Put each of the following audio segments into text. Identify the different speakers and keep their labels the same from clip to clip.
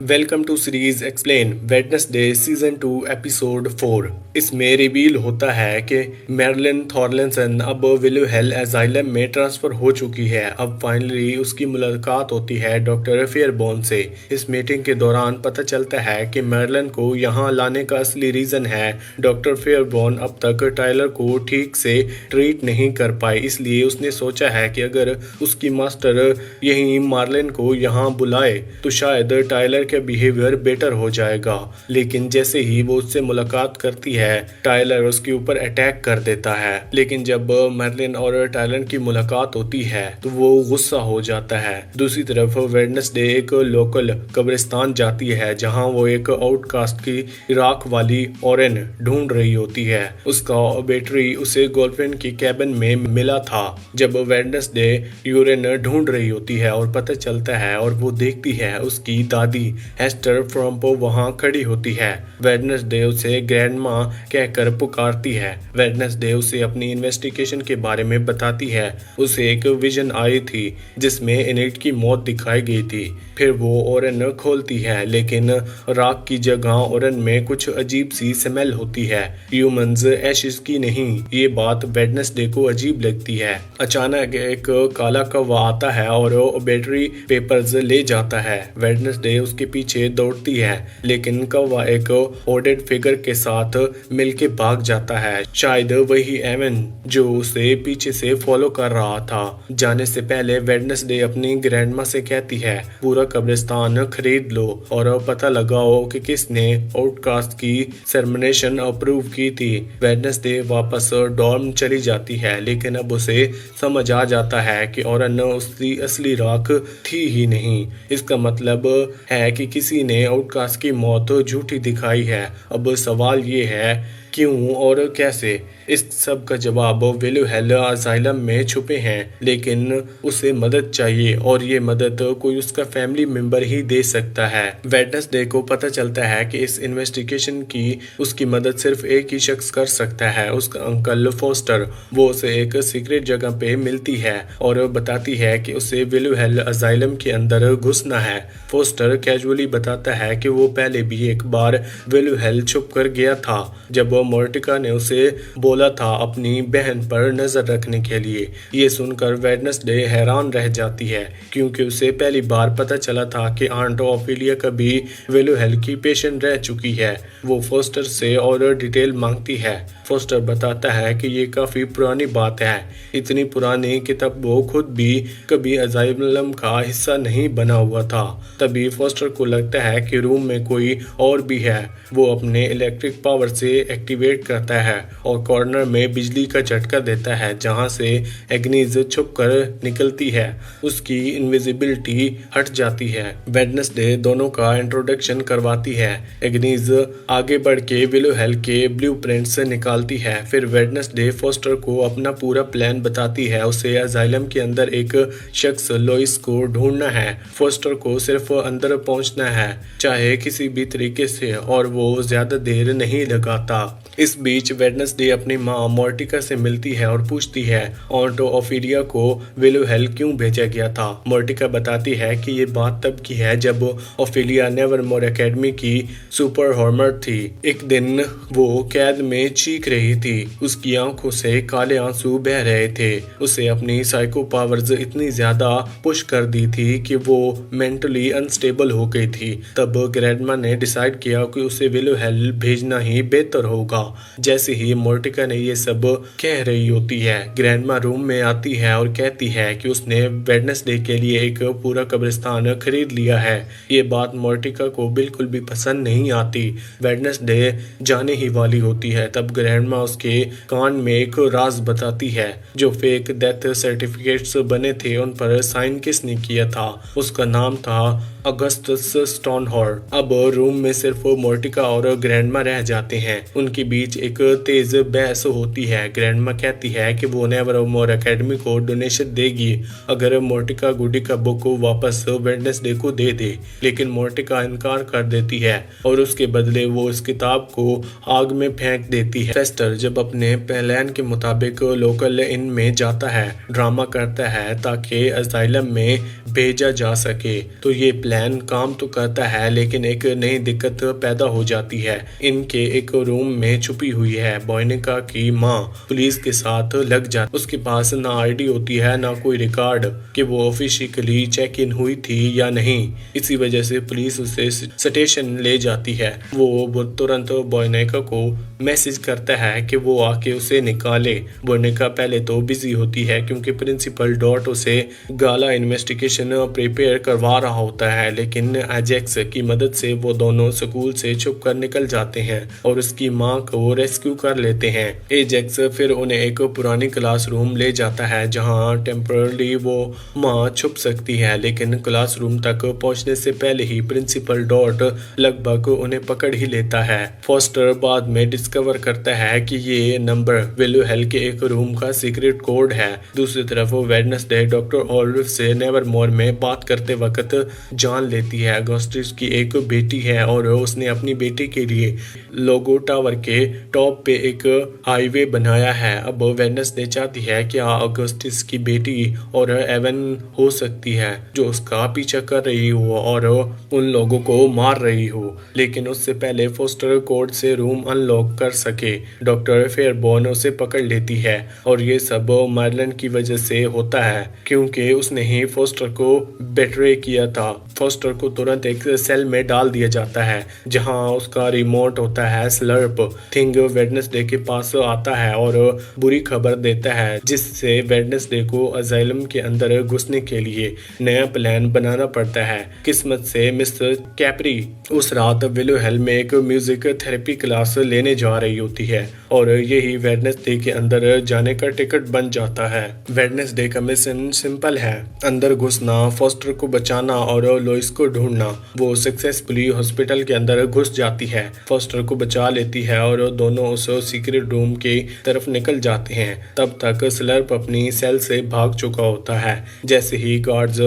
Speaker 1: Welcome to series explain Wednesday season 2 episode 4। इसमें reveal होता है कि मैरिलिन थॉर्लिंसन अब विलुहेल एजाइलम में ट्रांसफर हो चुकी है। अब फाइनली उसकी मुलाकात होती है डॉक्टर फेयरबोन से। इस मीटिंग के दौरान पता चलता है कि मैरिलिन को यहाँ लाने का असली रीजन है डॉक्टर फेयरबोन अब तक टाइलर को ठीक से ट्रीट नहीं कर पाई, इसलिए उसने सोचा है कि अगर उसकी मास्टर यही मार्लिन को यहाँ बुलाए तो शायद टाइलर का बिहेवियर बेटर हो जाएगा। लेकिन जैसे ही वो उससे मुलाकात करती है टाइलर उसके ऊपर अटैक कर देता है। लेकिन जब मैरिलिन और टाइलर की मुलाकात होती है तो वो गुस्सा हो जाता है। दूसरी तरफ वेडनेसडे एक लोकल कब्रिस्तान जाती है जहां वो एक आउटकास्ट की इराक वाली ओरेन ढूंढ रही होती है। उसका बैटरी उसे गर्लफ्रेंड की कैबिन में मिला था। जब वेडनेसडे यूरेन ढूंढ रही होती है और पता चलता है और वो देखती है उसकी दादी हेस्टर फ्रॉम्पो वहां खड़ी होती है। वेडनेसडे उसे ग्रैंडमा कहकर पुकारती है। वेडनेसडे उसे अपनी इन्वेस्टिगेशन के बारे में बताती है। उसे एक विजन आई थी जिसमें एनिट की मौत दिखाई गई थी। फिर वो ओरेन खोलती है, लेकिन राख की जगह ओरेन में कुछ अजीब सी स्मेल होती है, ह्यूमंस एशेस की नहीं। ये बात वेडनेसडे को अजीब लगती है। अचानक एक काला कौवा आता है और बैटरी पेपर्स ले जाता है। वेडनेसडे उसके पीछे दौड़ती है, लेकिन कौवा एक ओडेड फिगर के साथ मिलके भाग जाता है। शायद वही एवन जो उसे पीछे से फॉलो कर रहा था। जाने से पहले वेडनेसडे अपनी ग्रैंडमा से कहती है पूरा कब्रिस्तान खरीद लो और पता लगाओ कि किसने आउटकास्ट की सेलिब्रेशन अप्रूव की थी। वेडनेसडे वापस डॉर्म चली जाती है, लेकिन अब उसे समझ आ जाता है कि ओरेन उसकी असली राख थी ही नहीं। इसका मतलब है कि किसी ने आउटकास्ट की मौत झूठी दिखाई है। अब सवाल ये है क्यों और कैसे। इस सब का जवाब विलुहेल असाइलम में छुपे हैं, लेकिन उसे मदद चाहिए और ये मदद कोई उसका फैमिली मेंबर ही दे सकता है। वेडनेसडे को पता चलता है कि इस इन्वेस्टिगेशन की उसकी मदद सिर्फ एक ही शख्स कर सकता है, उसका अंकल फोस्टर। वो उसे एक सीक्रेट जगह पे मिलती है और बताती है कि उसे विलुहेल असाइलम के अंदर घुसना है। फोस्टर कैजुअली बताता है कि वो पहले भी एक बार विलुहेल छुप कर गया था जब मोर्टिका ने उसे बोला था अपनी बहन पर नजर रखने के लिए। ये सुनकर वेडनेसडे हैरान रह जाती है, क्योंकि उसे पहली बार पता चला था कि आंट ऑफिलिया कभी विलुहेल की पेशेंट रह चुकी है। वो फोस्टर से और डिटेल मांगती है। फोस्टर बताता है कि ये काफी पुरानी बात है, इतनी पुरानी कि तब वो खुद भी कभी अजाइलम का हिस्सा नहीं बना हुआ था। तभी फोस्टर को लगता है कि रूम में कोई और भी है। वो अपने इलेक्ट्रिक पावर से एक्टिवेट करता है और कॉर्नर में बिजली का झटका देता है, जहां से एग्नीज छुप कर निकलती है। उसकी इनविजिबिलिटी हट जाती है। वेडनेसडे दोनों का इंट्रोडक्शन करवाती है। एग्नीज आगे बढ़ के विलुहेल के ब्लूप्रिंट्स निकालती है। फिर वेडनेसडे फोस्टर को अपना पूरा प्लान बताती है। उसे असाइलम के अंदर एक शख्स लोइस को ढूंढना है। फोस्टर को सिर्फ अंदर पहुंचना है, चाहे किसी भी तरीके से, और वो ज्यादा देर नहीं लगाता। इस बीच वेडनेसडे अपनी माँ मोर्टिका से मिलती है और पूछती है ऑन्ट ओफिलिया को विलुहेल क्यों भेजा गया था। मोर्टिका बताती है कि ये बात तब की है जब ओफिलिया नेवरमोर एकेडमी की सुपर हॉर्मर थी। एक दिन वो कैद में चीख रही थी, उसकी आंखों से काले आंसू बह रहे थे। उसे अपनी साइको पावर्स इतनी ज्यादा पुश कर दी थी कि वो मेंटली अनस्टेबल हो गई थी। तब ग्रैंडमा ने डिसाइड किया कि उसे विलुहेल भेजना ही बेहतर होगा। जैसे ही मोर्टिका ने ये सब कह रही होती है, ग्रैंडमा रूम में आती है और कहती है कि उसने वेडनेसडे के लिए एक पूरा कब्रिस्तान खरीद लिया है। ये बात मोर्टिका को बिल्कुल भी पसंद नहीं आती। वेडनेसडे जाने ही वाली होती है, तब ग्रैंडमा उसके कान में एक राज बताती है। जो फेक डेथ सर्टिफिकेट्स बने थे उन पर साइन किसने किया था? उसका नाम था अगस्टस स्टोनहॉर। अब रूम में सिर्फ मोर्टिका और ग्रैंडमा रह जाते हैं। उनके बीच एक तेज बहस होती है। ग्रैंडमा कहती है कि वो नेवरमोर एकेडमी को डोनेशन देगी अगर मोर्टिका गुडी का बुक को वापस वेडनेसडे को दे दे, लेकिन मोर्टिका इनकार कर देती है और उसके बदले वो इस किताब को आग में फेंक देती है। फेस्टर जब अपने प्लान के मुताबिक लोकल इन में जाता है, ड्रामा करता है ताकि असाइलम में भेजा जा सके, तो ये प्लान प्लान काम तो करता है, लेकिन एक नई दिक्कत पैदा हो जाती है। इनके एक रूम में छुपी हुई है बोनिका की माँ पुलिस के साथ लग जाती। उसके पास ना आईडी होती है ना कोई रिकॉर्ड कि वो ऑफिशियली चेक इन हुई थी या नहीं। इसी वजह से पुलिस उसे स्टेशन ले जाती है। वो तुरंत बोनिका को मैसेज करता है कि वो आके उसे निकाले। बोनिका पहले तो बिजी होती है क्योंकि प्रिंसिपल डॉट उसे गाला इन्वेस्टिगेशन प्रिपेयर करवा रहा होता है, लेकिन एजेक्स की मदद से वो दोनों स्कूल से छुप कर निकल जाते हैं और उसकी माँ को रेस्क्यू कर लेते हैं। एजेक्स फिर उन्हें एक पुरानी क्लासरूम ले जाता है जहाँ टेम्पररी वो माँ छुप सकती है, लेकिन क्लासरूम तक पहुँचने से पहले ही प्रिंसिपल डॉट लगभग उन्हें पकड़ ही लेता है। फॉस्टर बाद में डिस्कवर करता है कि ये नंबर विलो हेल के एक रूम का सीक्रेट कोड है। दूसरी तरफ वेडनेसडे डॉक्टर ऑलिव से नेवरमोर में बात करते वक्त जान लेती है अगस्टिस की एक बेटी है और उसने अपनी बेटी के लिए लोगो टावर के टॉप पे एक हाईवे बनाया है। अब वेडनेसडे चाहती है कि अगस्टिस की बेटी और एवन हो सकती है जो उसका पीछा कर रही हो और उन लोगों को मार रही हो, लेकिन उससे पहले फोस्टर कोड से रूम अनलॉक कर सके। डॉक्टर फेयरबॉर्न उसे पकड़ लेती है और ये सब मार्लन की वजह से होता है क्योंकि उसने ही फोस्टर को बेट्रे किया था। फोस्टर को तुरंत एक सेल में डाल दिया जाता है जहां उसका रिमोट होता है। स्लर्प थिंग वेडनेसडे के पास आता है और बुरी खबर देता है जिससे वेडनेसडे को अजाइलम के अंदर घुसने के लिए नया प्लान बनाना पड़ता है। किस्मत से मिस्टर कैप्री उस रात विलो हेल में एक म्यूजिक थेरेपी क्लास लेने जा रही होती है और यही वेडनेसडे के अंदर जाने का टिकट बन जाता है। वेडनेसडे का मिशन सिंपल है, अंदर घुसना, फोस्टर को बचाना और लोइस को ढूंढना। वो सक्सेसफुली हॉस्पिटल के अंदर घुस जाती है, फोस्टर को बचा लेती है और दोनों उस सीक्रेट रूम की तरफ निकल जाते हैं। तब तक स्लर्प अपनी सेल से भाग चुका होता है। जैसे ही गार्ड्स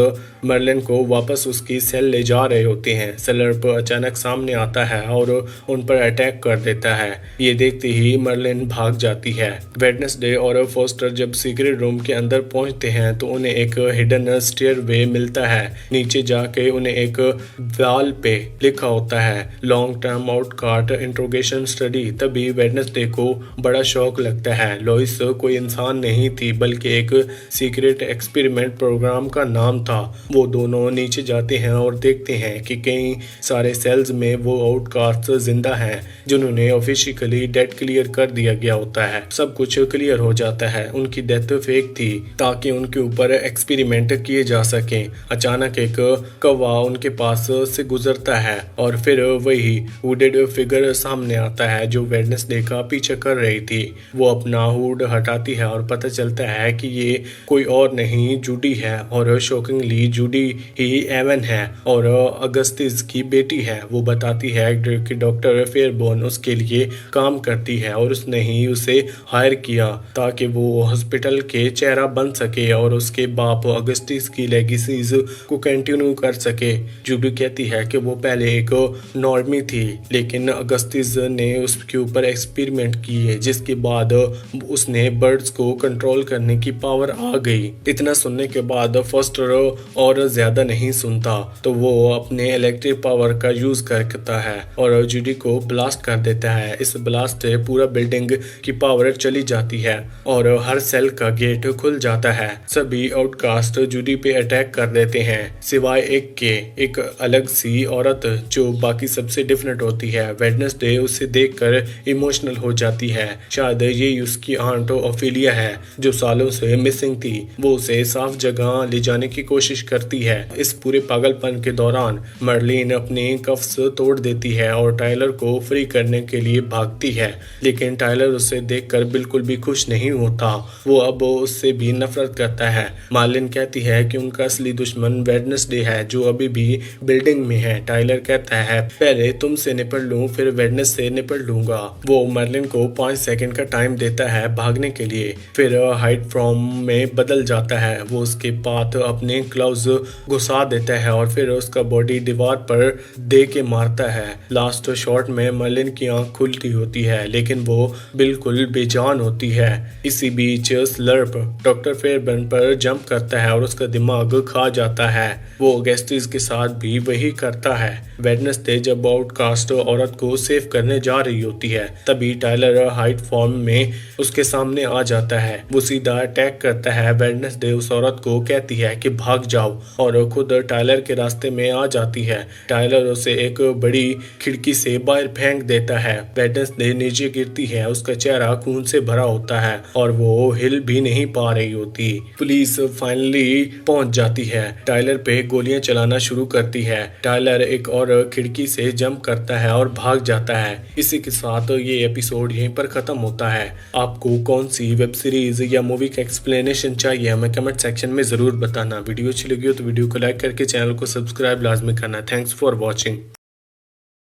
Speaker 1: मर्लिन को वापस उसकी सेल ले जा रहे होते हैं, स्लर्प अचानक सामने आता है और उन पर अटैक कर देता है। ये देखते ही मर्लिन भाग जाती है। वेडनेसडे और फोस्टर जब सीक्रेट रूम के अंदर पहुंचते हैं तो उन्हें एक हिडन स्टेयरवे मिलता है। नीचे जाके उन्हें एक वॉल पे लिखा होता है long term outcast interrogation study. तभी वेडनेसडे को बड़ा शौक लगता है। लोइस कोई इंसान नहीं थी बल्कि एक सीक्रेट एक्सपेरिमेंट प्रोग्राम का नाम था। वो दोनों नीचे जाते हैं और देखते हैं कि कई सारे सेल्स में वो आउटकास्ट जिंदा हैं जिन्होंने ऑफिशियली डेथ क्लियर कर दिया गया होता है। सब कुछ क्लियर हो जाता है, उनकी डेथ फेक थी ताकि उनके ऊपर एक्सपेरिमेंट किए जा सके। अचानक एक कौवा उनके पास से गुजरता है और फिर वही हुडेड फिगर सामने आता है जो वेडनेसडे का पीछा कर रही थी। वो अपना हुड हटाती है और पता चलता है कि ये कोई और नहीं जूडी है और शॉकिंगली जूडी ही एवन है और अगस्टिस की बेटी है। वो बताती है कि डॉक्टर फेयरबॉर्न उसके लिए काम करती है और उसने ही उसे हायर किया ताकि वो हॉस्पिटल के चेहरा बन सके और उसके बाप अगस्टिस की लेगेसीज को कंटिन्यू कर सके। जूडी कहती है कि वो पहले एक नॉर्मी थी लेकिन अगस्टिस ने उसके ऊपर एक्सपेरिमेंट किए जिसके बाद उसने बर्ड्स को कंट्रोल करने की पावर आ गई। इतना सुनने के बाद फोस्टर और ज्यादा नहीं सुनता तो वो अपने इलेक्ट्रिक पावर का यूज करता है और जूडी को ब्लास्ट कर देता है। इस ब्लास्ट से पूरा बिल्डिंग की पावर चली जाती है और हर सेल का गेट खुल जाता है। सभी आउटकास्ट जूडी पे अटैक कर देते हैं सिवाय एक के, एक अलग सी औरत जो बाकी सबसे डिफरेंट होती है। वेडनेसडे उसे देखकर इमोशनल हो जाती है। शायद ये उसकी आंट ऑफिलिया है जो सालों से मिसिंग थी। वो उसे साफ जगह ले जाने की कोशिश करती है। इस पूरे पागलपन के दौरान मर्लिन अपने कफ्स तोड़ देती है और टाइलर को फ्री करने के लिए भागती है, लेकिन टाइलर उसे देखकर बिल्कुल भी खुश नहीं होता। वो अब उससे भी नफरत करता है। मार्लिन कहती है कि उनका असली दुश्मन वेडनेसडे है जो अभी भी बिल्डिंग में है। टाइलर कहता है पहले तुमसे निपट लूं फिर वेडनेस से निपट लूंगा। वो मर्लिन को 5 सेकंड का टाइम देता है भागने के लिए, फिर हाइड फ्रॉम में बदल जाता है। वो उसके पाथ अपने ग्लव्स घुसा देता है और फिर उसका बॉडी दीवार पर दे के मारता है। लास्ट शॉट में मर्लिन की आंख खुलती होती है लेकिन वो बिल्कुल बेजान होती है। इसी बीच स्लर्प डॉक्टर फेयरबर्न पर जंप करता है और उसका दिमाग खा जाता है। वो ऑगस्टिस के साथ भी वही करता है। वेडनेसडे जब आउटकास्ट औरत को सेव करने जा रही होती है तभी टाइलर हाइट फॉर्म में उसके सामने आ जाता है। वो सीधा अटैक करता है। वेडनेसडे उस औरत को कहती है कि भाग जाओ और खुद टाइलर के रास्ते में आ जाती है। टाइलर उसे एक बड़ी खिड़की से बाहर फेंक देता है। वेडनेसडे नीचे गिरती है। उसका चेहरा खून से भरा होता है और वो हिल भी नहीं पा रही होती। पुलिस फाइनली पहुंच जाती है। टाइलर पे गोलियां चलाना शुरू करती है। टाइलर एक और खिड़की से जंप करता है और भाग जाता है। इसी के साथ ये एपिसोड यहीं पर खत्म होता है। आपको कौन सी वेब सीरीज या मूवी का एक्सप्लेनेशन चाहिए हमें कमेंट सेक्शन में जरूर बताना। वीडियो अच्छी लगी हो तो वीडियो को लाइक करके चैनल को सब्सक्राइब लाजमी करना। Thanks for watching.